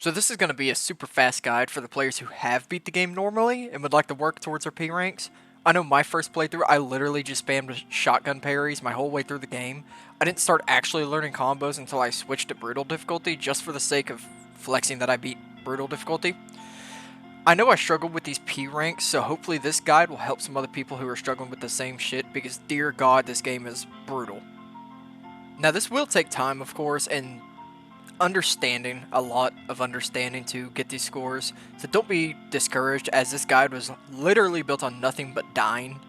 So this is going to be a super fast guide for the players who have beat the game normally and would like to work towards their P ranks. I know my first playthrough, I literally just spammed shotgun parries my whole way through the game. I didn't start actually learning combos until I switched to brutal difficulty just for the sake of flexing that I beat brutal difficulty. I know I struggled with these P ranks, so hopefully this guide will help some other people who are struggling with the same shit because dear god this game is brutal. Now this will take time of course, and a lot of understanding to get these scores, so don't be discouraged as this guide was literally built on nothing but dying.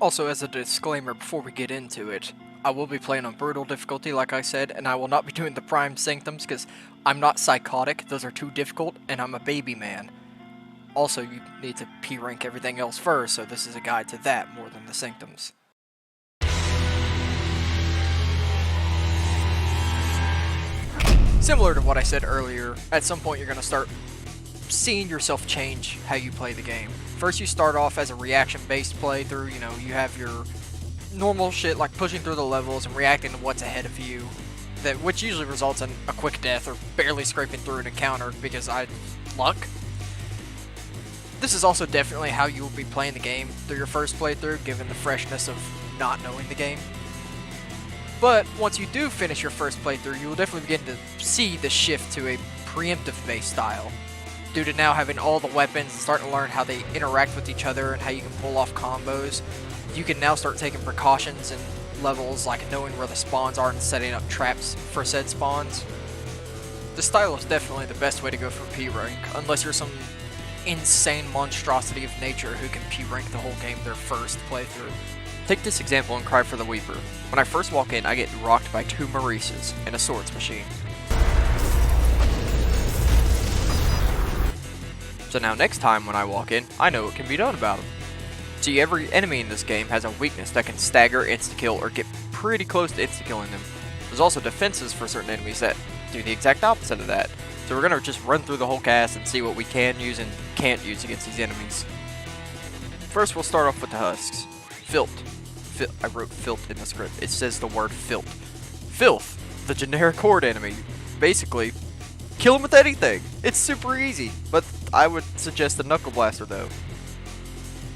Also, as a disclaimer before we get into it, I will be playing on brutal difficulty like I said, and I will not be doing the prime sanctums because I'm not psychotic, those are too difficult, and I'm a baby man. Also, you need to P rank everything else first, so this is a guide to that more than the sanctums. Similar to what I said earlier, at some point you're going to start seeing yourself change how you play the game. First you start off as a reaction-based playthrough, you have your normal shit like pushing through the levels and reacting to what's ahead of you, which usually results in a quick death or barely scraping through an encounter because luck. This is also definitely how you will be playing the game through your first playthrough, given the freshness of not knowing the game. But once you do finish your first playthrough, you will definitely begin to see the shift to a preemptive-based style. Due to now having all the weapons and starting to learn how they interact with each other and how you can pull off combos, you can now start taking precautions in levels like knowing where the spawns are and setting up traps for said spawns. The style is definitely the best way to go for P rank, unless you're some insane monstrosity of nature who can P rank the whole game their first playthrough. Take this example in Cry for the Weeper. When I first walk in, I get rocked by 2 Maurices and a swords machine. So now next time when I walk in, I know what can be done about them. See, every enemy in this game has a weakness that can stagger, insta-kill, or get pretty close to insta-killing them. There's also defenses for certain enemies that do the exact opposite of that. So we're going to just run through the whole cast and see what we can use and can't use against these enemies. First we'll start off with the husks. Filth. I wrote filth in the script. It says the word filth. Filth, the generic horde enemy. Basically, kill him with anything. It's super easy, but I would suggest the Knuckle Blaster though.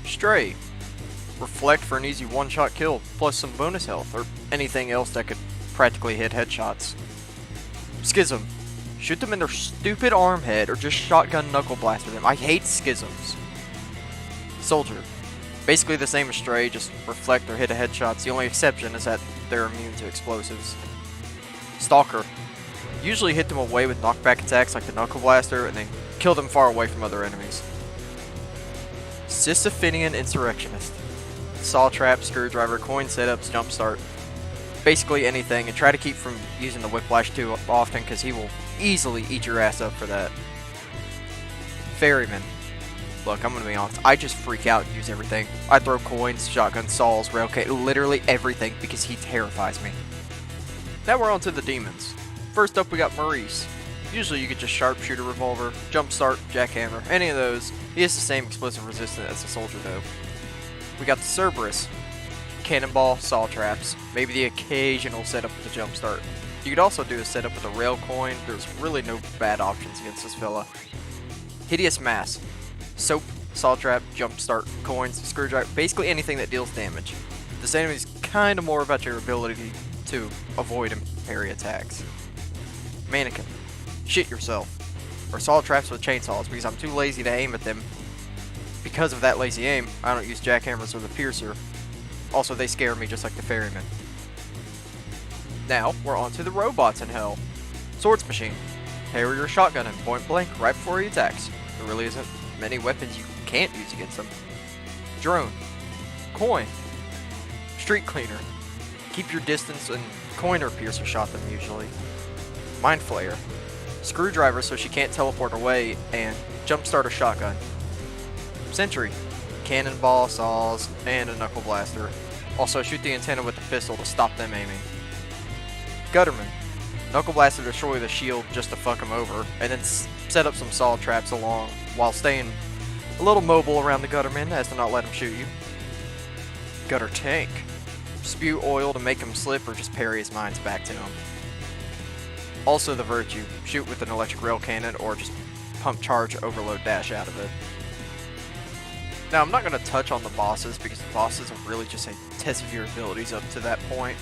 Stray. Reflect for an easy one-shot kill, plus some bonus health, or anything else that could practically hit headshots. Schism. Shoot them in their stupid arm head, or just shotgun Knuckle Blaster them. I hate schisms. Soldier. Basically the same as Stray, just reflect or hit a headshots. The only exception is that they're immune to explosives. Stalker. Usually hit them away with knockback attacks like the Knuckle Blaster, and then kill them far away from other enemies. Sisyphean Insurrectionist. Saw trap, screwdriver, coin setups, jumpstart. Basically anything, and try to keep from using the whiplash too often because he will easily eat your ass up for that. Ferryman. Look, I'm gonna be honest, I just freak out and use everything. I throw coins, shotgun, saws, railcade, literally everything because he terrifies me. Now we're on to the demons. First up we got Maurice. Usually you get just sharpshooter revolver, jumpstart, jackhammer, any of those. He has the same explosive resistance as the soldier though. We got the Cerberus. Cannonball, saw traps, maybe the occasional setup with the jumpstart. You could also do a setup with a rail coin. There's really no bad options against this fella. Hideous Mass. Soap, saw trap, jumpstart, coins, screwdriver, basically anything that deals damage. This enemy is kind of more about your ability to avoid and parry attacks. Mannequin. Shit yourself. Or saw traps with chainsaws because I'm too lazy to aim at them. Because of that lazy aim, I don't use jackhammers or the piercer. Also, they scare me just like the ferryman. Now, we're on to the robots in hell. Swords machine. Parry your shotgun and point blank right before he attacks. There really isn't many weapons you can't use against them. Drone. Coin. Street cleaner. Keep your distance and coin or piercer shot them usually. Mind flayer. Screwdriver so she can't teleport away, and jumpstart a shotgun. Sentry. Cannonball, saws, and a knuckle blaster. Also shoot the antenna with the pistol to stop them aiming. Gutterman. Knuckle blaster to destroy the shield just to fuck them over, and then set up some saw traps along while staying a little mobile around the Gutterman as to not let him shoot you. Gutter tank. Spew oil to make him slip or just parry his mines back to him. Also the Virtue, shoot with an electric rail cannon or just pump charge overload dash out of it. Now I'm not going to touch on the bosses because the bosses are really just a test of your abilities up to that point.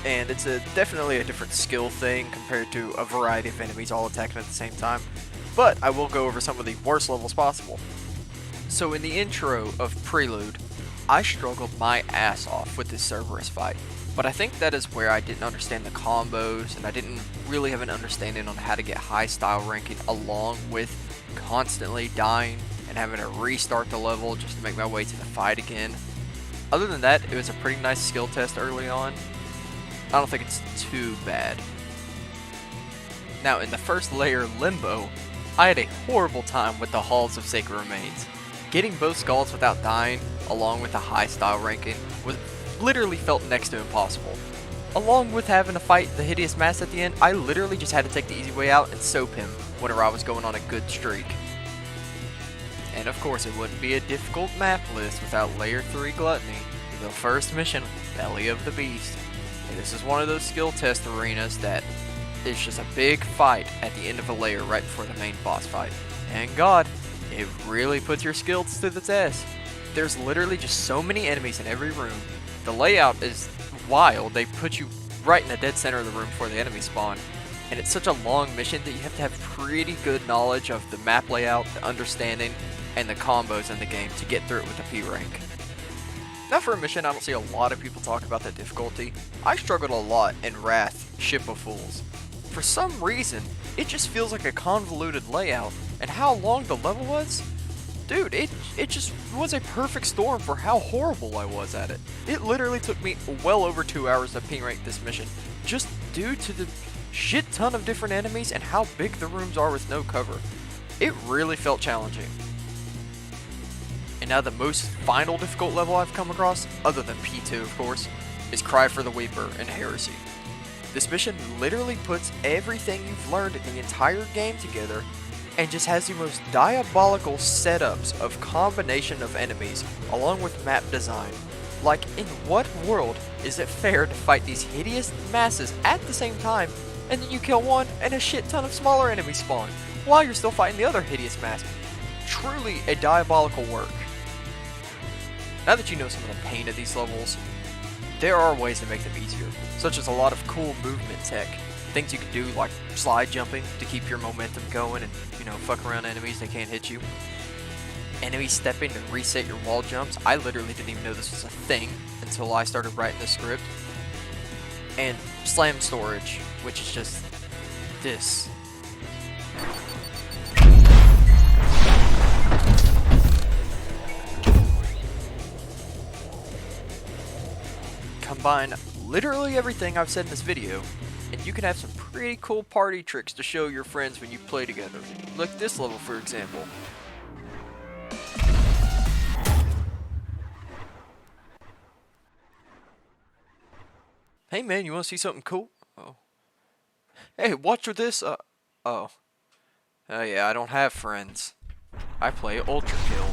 And it's definitely a different skill thing compared to a variety of enemies all attacking at the same time. But I will go over some of the worst levels possible. So in the intro of Prelude, I struggled my ass off with this Cerberus fight. But I think that is where I didn't understand the combos, and I didn't really have an understanding on how to get high style ranking, along with constantly dying and having to restart the level just to make my way to the fight again. Other than that, it was a pretty nice skill test early on. I don't think it's too bad. Now in the first layer, Limbo, I had a horrible time with the Halls of Sacred Remains. Getting both skulls without dying, along with a high style ranking, was literally felt next to impossible. Along with having to fight the Hideous Mass at the end, I literally just had to take the easy way out and soap him whenever I was going on a good streak. And of course it wouldn't be a difficult map list without Layer 3 Gluttony, the first mission, Belly of the Beast. And this is one of those skill test arenas that is just a big fight at the end of a layer right before the main boss fight. And God, it really puts your skills to the test. There's literally just so many enemies in every room. The layout is wild. They put you right in the dead center of the room before the enemies spawn. And it's such a long mission that you have to have pretty good knowledge of the map layout, the understanding, and the combos in the game to get through it with a P rank. Now for a mission I don't see a lot of people talk about the difficulty. I struggled a lot in Wrath, Ship of Fools. For some reason, it just feels like a convoluted layout, and how long the level was? Dude, it just was a perfect storm for how horrible I was at it. It literally took me well over 2 hours to P rank this mission, just due to the shit ton of different enemies and how big the rooms are with no cover. It really felt challenging. And now the most final difficult level I've come across, other than P2 of course, is Cry for the Weeper in Heresy. This mission literally puts everything you've learned in the entire game together and just has the most diabolical setups of combination of enemies along with map design. Like, in what world is it fair to fight these hideous masses at the same time and then you kill one and a shit ton of smaller enemies spawn while you're still fighting the other hideous mass? Truly a diabolical work. Now that you know some of the pain of these levels, there are ways to make them easier, such as a lot of cool movement tech. Things you can do like slide jumping to keep your momentum going and, fuck around enemies, they can't hit you. Enemy stepping to reset your wall jumps. I literally didn't even know this was a thing until I started writing the script. And slam storage, which is just this. Combine literally everything I've said in this video, and you can have some pretty cool party tricks to show your friends when you play together. Like this level for example. Hey man, you wanna see something cool? Oh. Hey, watch with this, oh. Oh yeah, I don't have friends. I play Ultrakill.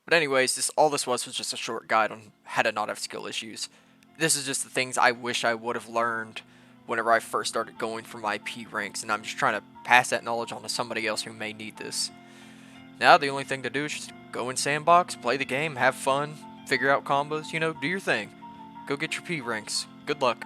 But anyways, all this was just a short guide on how to not have skill issues. This is just the things I wish I would have learned whenever I first started going for my P ranks, and I'm just trying to pass that knowledge on to somebody else who may need this. Now the only thing to do is just go in sandbox, play the game, have fun, figure out combos, do your thing. Go get your P ranks. Good luck.